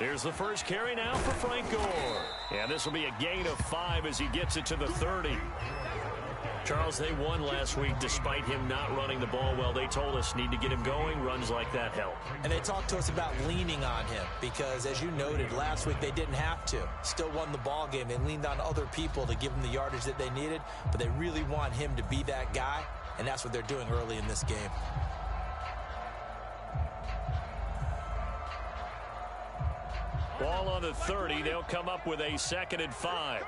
Here's the first carry now for Frank Gore. And this will be a gain of 5 as he gets it to the 30. Charles, they won last week despite him not running the ball well. They told us need to get him going. Runs like that help. And they talked to us about leaning on him because, as you noted, last week they didn't have to. Still won the ball game. They leaned on other people to give them the yardage that they needed, but they really want him to be that guy, and that's what they're doing early in this game. Ball on the 30. They'll come up with a 2nd and 5.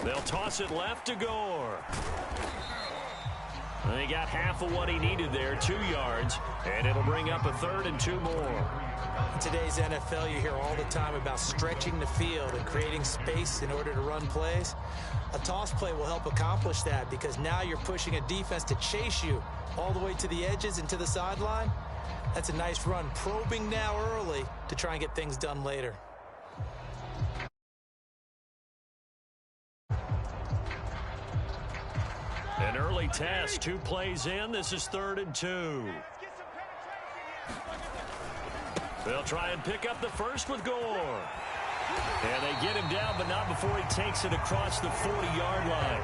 They'll toss it left to Gore. And he got half of what he needed there, 2 yards, and it'll bring up a 3rd and 2 more. In today's NFL, you hear all the time about stretching the field and creating space in order to run plays. A toss play will help accomplish that because now you're pushing a defense to chase you all the way to the edges and to the sideline. That's a nice run, probing now early to try and get things done later. An early test, 2 plays in. This is 3rd and 2. They'll try and pick up the first with Gore. And they get him down, but not before he takes it across the 40-yard line.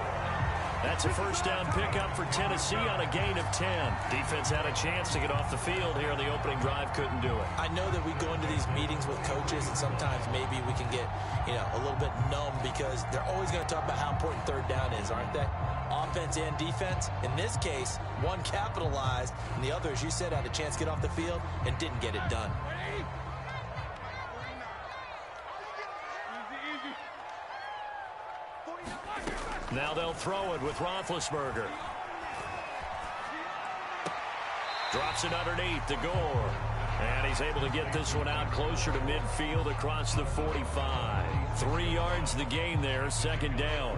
That's a first down pickup for Tennessee on a gain of 10. Defense had a chance to get off the field here on the opening drive, couldn't do it. I know that we go into these meetings with coaches, and sometimes maybe we can get, a little bit numb because they're always going to talk about how important 3rd down is, aren't they? Offense and defense. In this case, one capitalized, and the other, as you said, had a chance to get off the field and didn't get it done. Now they'll throw it with Roethlisberger. Drops it underneath to Gore. And he's able to get this one out closer to midfield across the 45. 3 yards the gain there, 2nd down.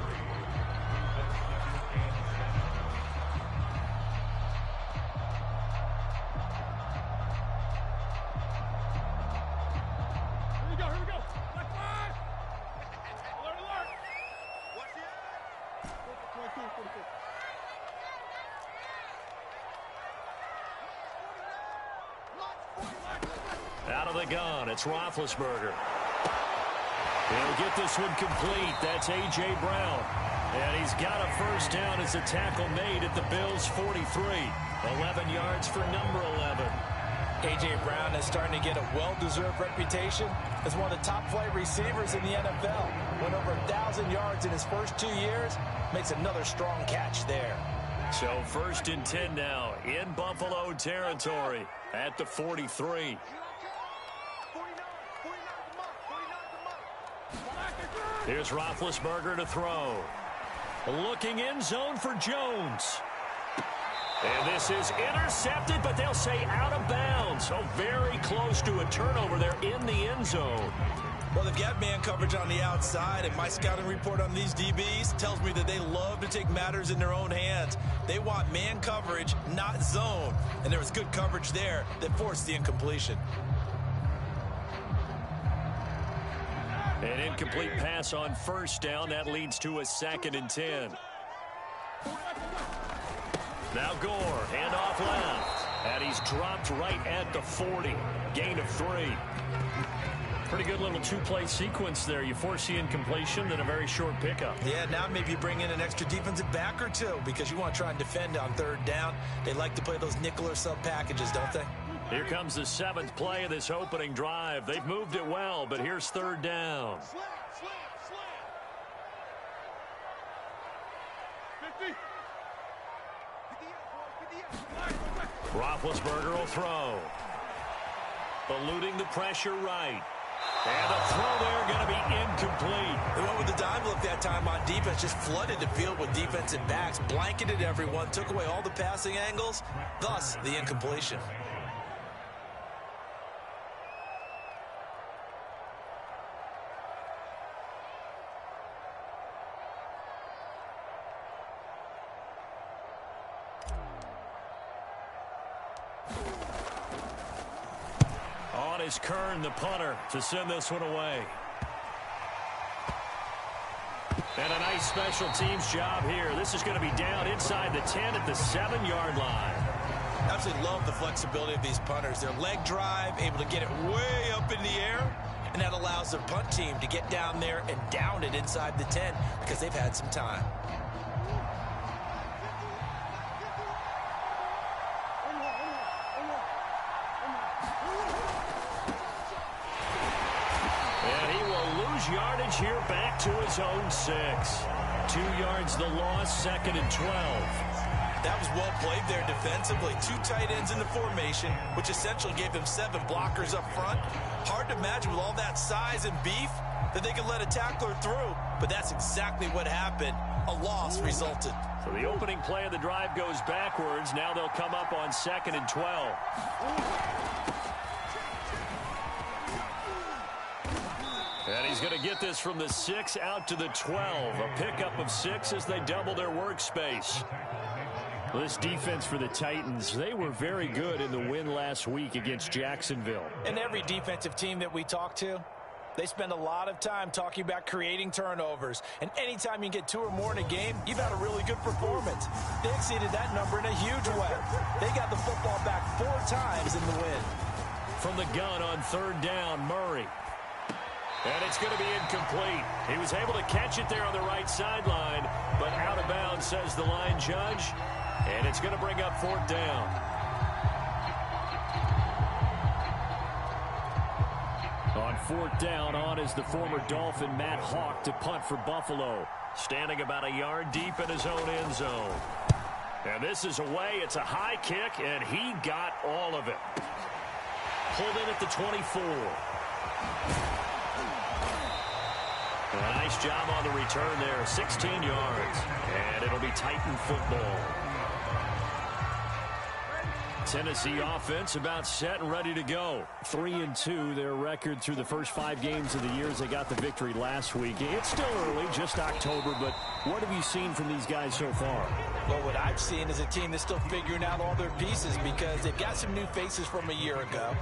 Out of the gun, it's Roethlisberger. He'll get this one complete. That's A.J. Brown. And he's got a first down as a tackle made at the Bills' 43. 11 yards for number 11. A.J. Brown is starting to get a well-deserved reputation as one of the top-flight receivers in the NFL. Went over 1,000 yards in his first 2 years. Makes another strong catch there. So 1st and 10 now in Buffalo territory at the 43. Here's Roethlisberger to throw. Looking in zone for Jones. And this is intercepted, but they'll say out of bounds. So very close to a turnover there in the end zone. Well, they've got man coverage on the outside, and my scouting report on these DBs tells me that they love to take matters in their own hands. They want man coverage, not zone. And there was good coverage there that forced the incompletion. An incomplete pass on first down. That leads to a 2nd and 10. Now Gore, handoff left. And he's dropped right at the 40. Gain of 3. Pretty good little 2-play sequence there. You force the incompletion, then a very short pickup. Yeah, now maybe you bring in an extra defensive back or 2 because you want to try and defend on 3rd down. They like to play those nickel or sub packages, don't they? Here comes the 7th play of this opening drive. They've moved it well, but here's 3rd down. Roethlisberger will throw. Eluding the pressure right. And the throw there going to be incomplete. They went with the dime look that time on defense, just flooded the field with defensive backs, blanketed everyone, took away all the passing angles, thus the incompletion. Is Kern, the punter, to send this one away. And a nice special teams job here. This is going to be down inside the 10 at the 7-yard line. Absolutely love the flexibility of these punters. Their leg drive, able to get it way up in the air, and that allows their punt team to get down there and down it inside the 10 because they've had some time. And he will lose yardage here back to his own 6. 2 yards the loss, 2nd and 12. That was well played there defensively. 2 tight ends in the formation, which essentially gave them 7 blockers up front. Hard to imagine with all that size and beef that they could let a tackler through, but that's exactly what happened. A loss resulted. So the opening play of the drive goes backwards. Now they'll come up on 2nd and 12. And he's going to get this from the 6 out to the 12. A pickup of 6 as they double their workspace. Well, this defense for the Titans, they were very good in the win last week against Jacksonville. And every defensive team that we talk to, they spend a lot of time talking about creating turnovers. And anytime you get 2 or more in a game, you've had a really good performance. They exceeded that number in a huge way. They got the football back 4 times in the win. From the gun on 3rd down, Murray. And it's going to be incomplete. He was able to catch it there on the right sideline, but out of bounds, says the line judge. And it's going to bring up 4th down. On 4th down, on is the former Dolphin Matt Hawk to punt for Buffalo. Standing about a yard deep in his own end zone. And this is away. It's a high kick, and he got all of it. Pulled in at the 24. A nice job on the return there. 16 yards. And it'll be Titan football. Tennessee offense about set and ready to go. 3-2 their record through the first 5 games of the year as they got the victory last week. It's still early, just October, but what have you seen from these guys so far? Well, what I've seen is a team that's still figuring out all their pieces because they've got some new faces from a year ago.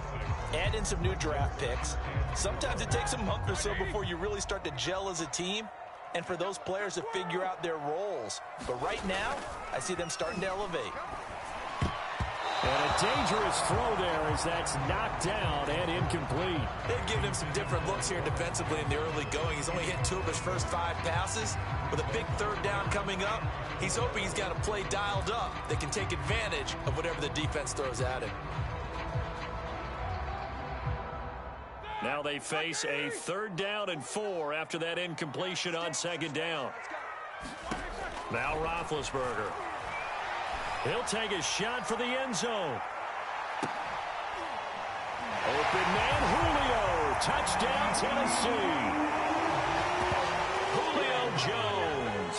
Add in some new draft picks. Sometimes it takes a month or so before you really start to gel as a team and for those players to figure out their roles. But right now, I see them starting to elevate. And a dangerous throw there as that's knocked down and incomplete. They've given him some different looks here defensively in the early going. He's only hit 2 of his first 5 passes. With a big 3rd down coming up, he's hoping he's got a play dialed up that can take advantage of whatever the defense throws at him. Now they face a 3rd down and 4 after that incompletion on 2nd down. Now Roethlisberger. He'll take a shot for the end zone. Open man, Julio. Touchdown, Tennessee. Julio Jones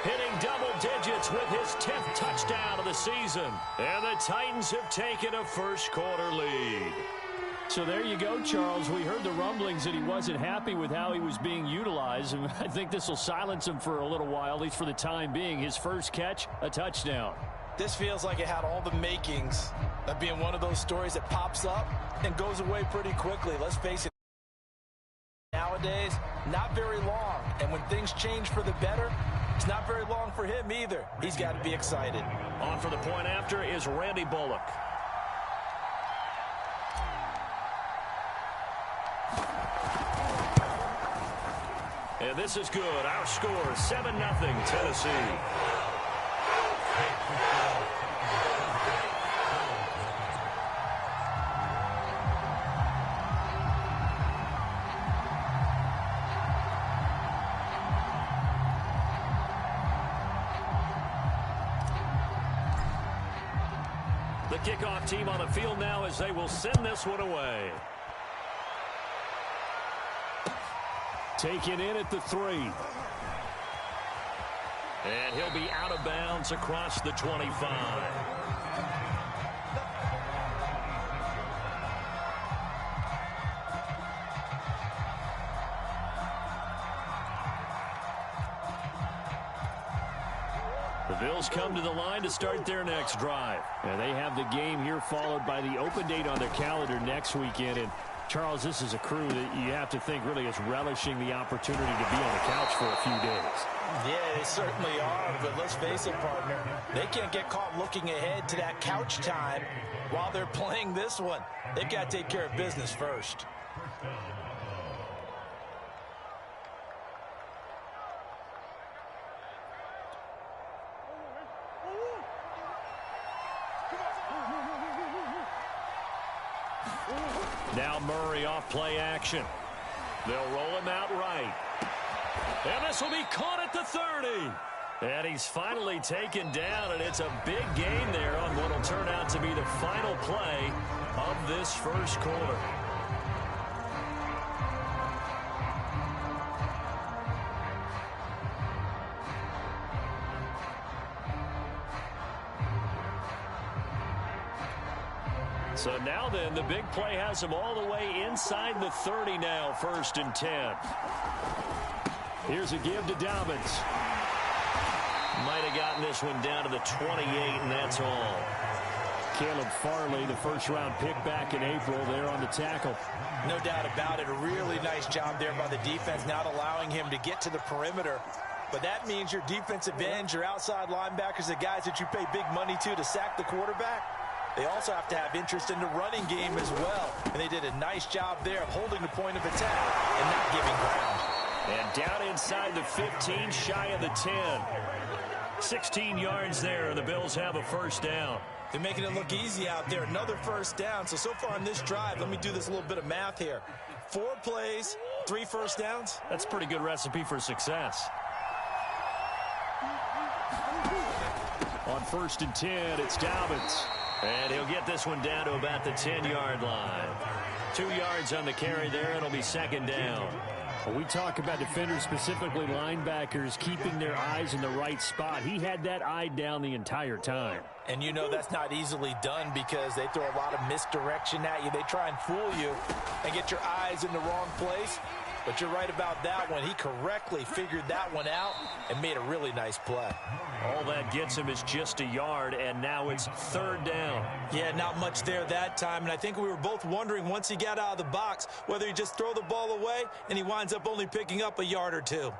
hitting double digits with his 10th touchdown of the season. And the Titans have taken a first-quarter lead. So there you go, Charles. We heard the rumblings that he wasn't happy with how he was being utilized, and I think this will silence him for a little while, at least for the time being. His first catch, a touchdown. This feels like it had all the makings of being one of those stories that pops up and goes away pretty quickly. Let's face it, nowadays, not very long. And when things change for the better, it's not very long for him either. He's got to be excited. On for the point after is Randy Bullock. And this is good. Our score, 7-0 Tennessee. The kickoff team on the field now as they will send this one away. Taken in at the 3. And he'll be out of bounds across the 25. The Bills come to the line to start their next drive. And they have the game here followed by the open date on their calendar next weekend. And Charles, this is a crew that you have to think really is relishing the opportunity to be on the couch for a few days. Yeah, they certainly are, but let's face it, partner. They can't get caught looking ahead to that couch time while they're playing this one. They've got to take care of business first. Now Murray off play action. They'll roll him out right. And this will be caught at the 30. And he's finally taken down, and it's a big gain there on what will turn out to be the final play of this first quarter. So now then, the big play has him all the way inside the 30 now, 1st and 10. Here's a give to Dobbins. Might have gotten this one down to the 28, and that's all. Caleb Farley, the first-round pick back in April, there on the tackle. No doubt about it. A really nice job there by the defense, not allowing him to get to the perimeter. But that means your defensive ends, your outside linebackers, the guys that you pay big money to sack the quarterback, they also have to have interest in the running game as well. And they did a nice job there of holding the point of attack and not giving ground. And down inside the 15, shy of the 10. 16 yards there, and the Bills have a first down. They're making it look easy out there. Another first down. So far on this drive, let me do this little bit of math here. 4 plays, 3 first downs. That's a pretty good recipe for success. On 1st and 10, it's Dobbins. And he'll get this one down to about the 10-yard line. 2 yards on the carry there. It'll be 2nd down. When we talk about defenders, specifically linebackers, keeping their eyes in the right spot, he had that eye down the entire time. And you know that's not easily done because they throw a lot of misdirection at you. They try and fool you and get your eyes in the wrong place. But you're right about that one. He correctly figured that one out and made a really nice play. All that gets him is just a yard, and now it's 3rd down. Yeah, not much there that time. And I think we were both wondering once he got out of the box whether he just throw the ball away and he winds up only picking up a yard or 2.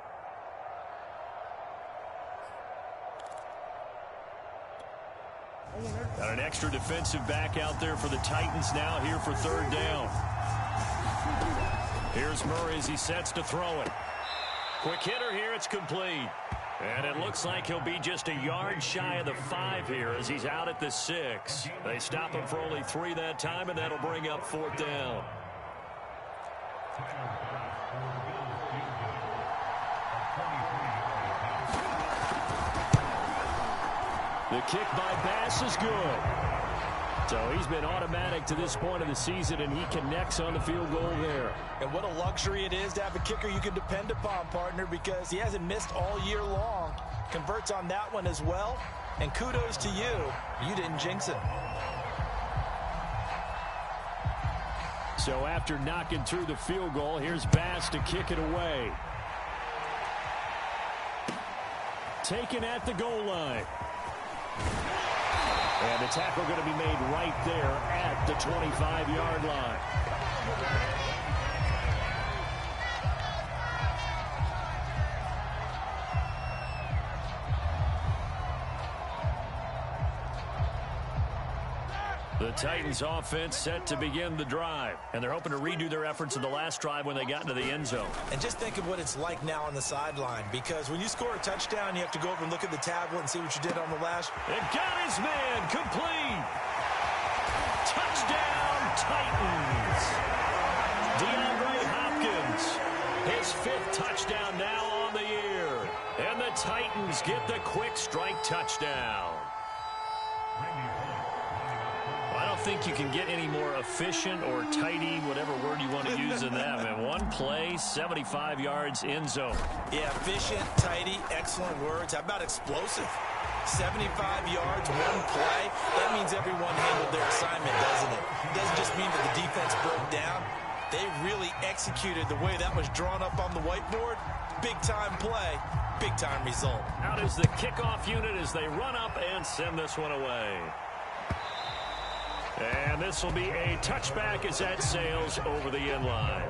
Got an extra defensive back out there for the Titans now here for 3rd down. Here's Murray as he sets to throw it. Quick hitter here, it's complete. And it looks like he'll be just a yard shy of the 5 here as he's out at the 6. They stop him for only 3 that time, and that'll bring up 4th down. The kick by Bass is good. So he's been automatic to this point of the season, and he connects on the field goal there. And what a luxury it is to have a kicker you can depend upon, partner, because he hasn't missed all year long. Converts on that one as well. And kudos to you. You didn't jinx it. So after knocking through the field goal, here's Bass to kick it away. Taken at the goal line. And the tackle going to be made right there at the 25-yard line. The Titans offense set to begin the drive. And they're hoping to redo their efforts in the last drive when they got into the end zone. And just think of what it's like now on the sideline. Because when you score a touchdown, you have to go over and look at the tablet and see what you did on the last. It got his man complete. Touchdown, Titans. DeAndre Hopkins. His 5th touchdown now on the year. And the Titans get the quick strike touchdown. I don't think you can get any more efficient or tidy, whatever word you want to use in that. Man, 1 play, 75 yards, end zone. Yeah, efficient, tidy, excellent words. How about explosive? 75 yards, 1 play. That means everyone handled their assignment, doesn't it? It doesn't just mean that the defense broke down. They really executed the way that was drawn up on the whiteboard. Big-time play, big-time result. Out is the kickoff unit as they run up and send this one away. And this will be a touchback as that sails over the end line.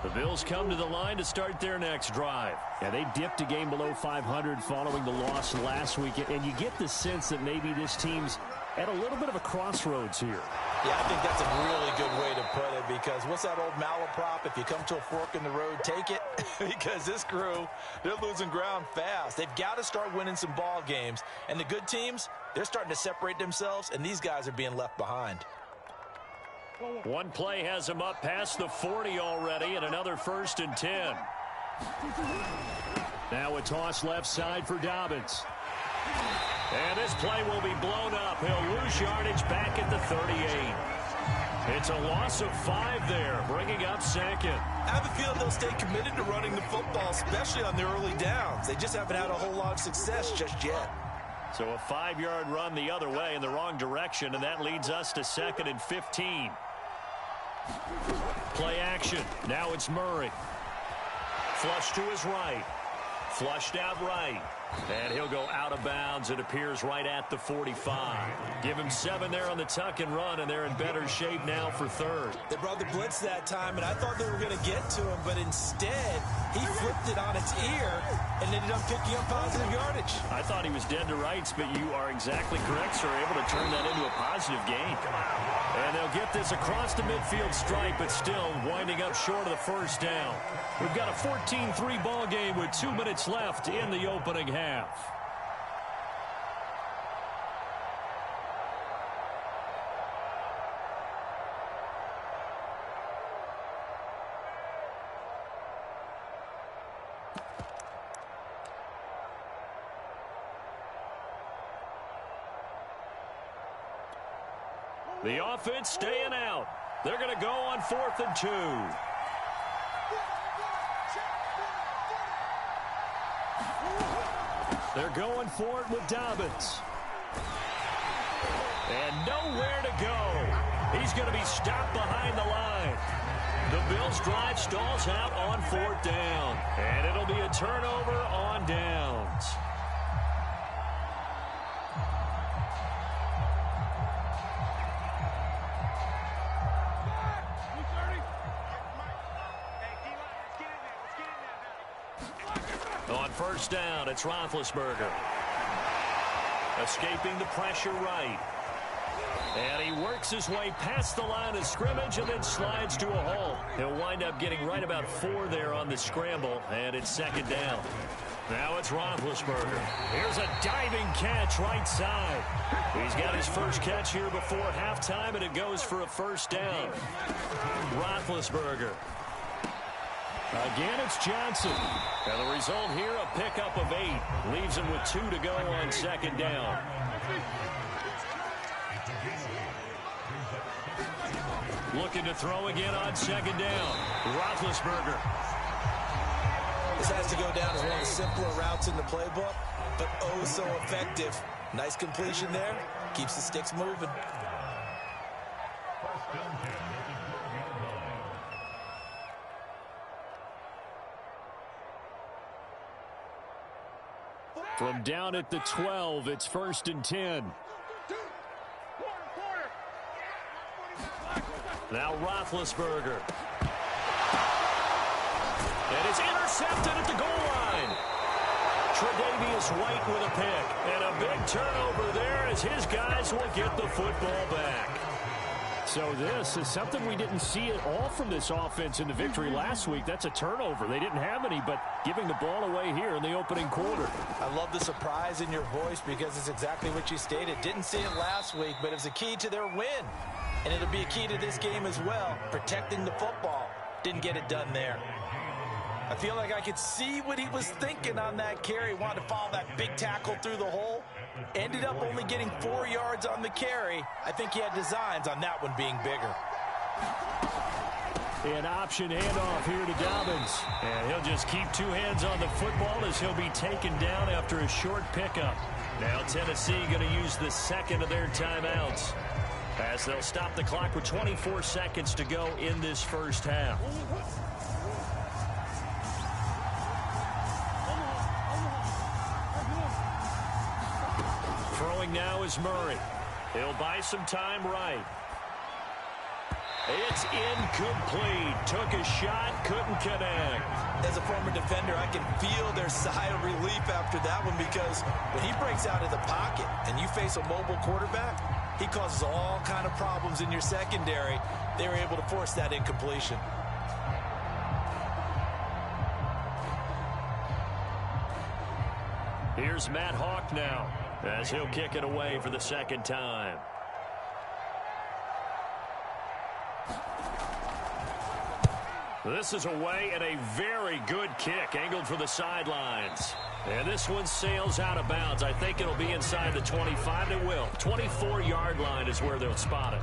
The Bills come to the line to start their next drive. Yeah, they dipped a game below 500 following the loss last week, and you get the sense that maybe this team's at a little bit of a crossroads here. Yeah, I think that's a really good way to put it, because what's that old malaprop? If you come to a fork in the road, take it. Because this crew, they're losing ground fast. They've got to start winning some ball games. And the good teams, they're starting to separate themselves, and these guys are being left behind. One play has him up past the 40 already, and another 1st and 10. Now a toss left side for Dobbins. And this play will be blown up. He'll lose yardage back at the 38. It's a loss of 5 there, bringing up 2nd. I have a feeling they'll stay committed to running the football, especially on their early downs. They just haven't had a whole lot of success just yet. So a 5-yard run the other way in the wrong direction, and that leads us to 2nd and 15. Play action. Now it's Murray. Flush to his right. Flushed out right. And he'll go out of bounds. It appears right at the 45. Give him 7 there on the tuck and run, and they're in better shape now for 3rd. They brought the blitz that time, and I thought they were going to get to him, but instead he flipped it on its ear and ended up picking up positive yardage. I thought he was dead to rights, but you are exactly correct, sir. Able to turn that into a positive gain. And they'll get this across the midfield stripe, but still winding up short of the 1st down. We've got a 14-3 ball game with 2 minutes left in the opening half. The offense staying out. They're going to go on 4th and 2. They're going for it with Dobbins. And nowhere to go. He's going to be stopped behind the line. The Bills' drive stalls out on 4th down. And it'll be a turnover on downs. On 1st down, it's Roethlisberger. Escaping the pressure right. And he works his way past the line of scrimmage and then slides to a halt. He'll wind up getting right about 4 there on the scramble, and it's 2nd down. Now it's Roethlisberger. Here's a diving catch right side. He's got his first catch here before halftime, and it goes for a 1st down. Roethlisberger. Again, it's Johnson. And the result here, a pickup of 8. Leaves him with 2 to go on 2nd down. Looking to throw again on 2nd down. Roethlisberger. This has to go down as one of the simpler routes in the playbook, but oh so effective. Nice completion there. Keeps the sticks moving. From down at the 12, it's 1st and 10. Now Roethlisberger. And it's intercepted at the goal line. Tre'Davious White with a pick. And a big turnover there as his guys will get the football back. So this is something we didn't see at all from this offense in the victory last week. That's a turnover. They didn't have any, but giving the ball away here in the opening quarter. I love the surprise in your voice because it's exactly what you stated. Didn't see it last week, but it was a key to their win. And it'll be a key to this game as well, protecting the football. Didn't get it done there. I feel like I could see what he was thinking on that carry. Wanted to follow that big tackle through the hole. Ended up only getting 4 yards on the carry. I think he had designs on that one being bigger. An option handoff here to Dobbins. And he'll just keep 2 hands on the football as he'll be taken down after a short pickup. Now Tennessee going to use the 2nd of their timeouts. as they'll stop the clock with 24 seconds to go in this first half. Throwing now is Murray. He'll buy some time right. It's incomplete. Took a shot, couldn't connect. As a former defender, I can feel their sigh of relief after that one, because when he breaks out of the pocket and you face a mobile quarterback, he causes all kind of problems in your secondary. They were able to force that incompletion. Here's Matt Hawk now, as he'll kick it away for the second time. This is away, and a very good kick, angled for the sidelines. And this one sails out of bounds. I think it'll be inside the 25. It will. 24-yard line is where they'll spot it.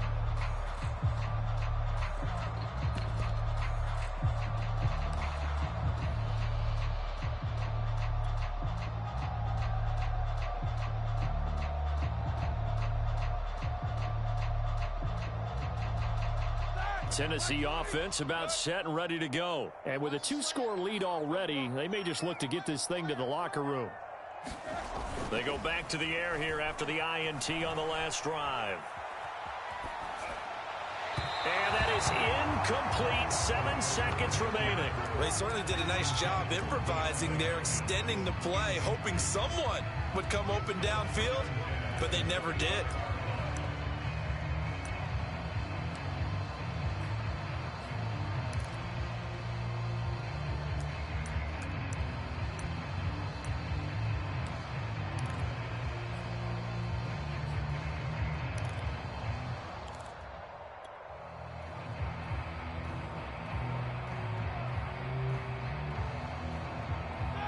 Tennessee offense about set and ready to go. And with a 2-score lead already, they may just look to get this thing to the locker room. They go back to the air here after the INT on the last drive. And that is incomplete. 7 seconds remaining. They certainly did a nice job improvising there, extending the play, hoping someone would come open downfield, but they never did.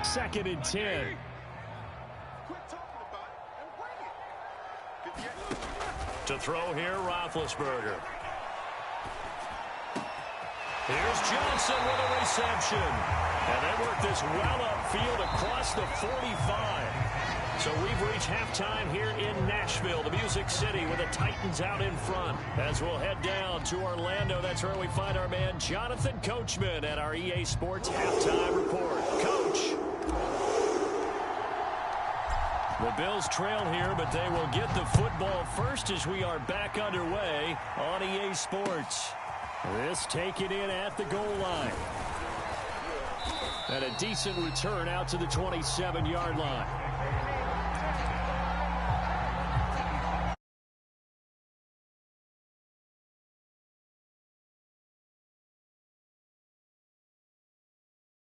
Second and 10. To throw here, Roethlisberger. Here's Johnson with a reception. And they work this well upfield across the 45. So we've reached halftime here in Nashville, the Music City, with the Titans out in front. As we'll head down to Orlando, that's where we find our man Jonathan Coachman at our EA Sports Halftime Report. Coach. The Bills trail here, but they will get the football first as we are back underway on EA Sports. This taken in at the goal line. And a decent return out to the 27-yard line.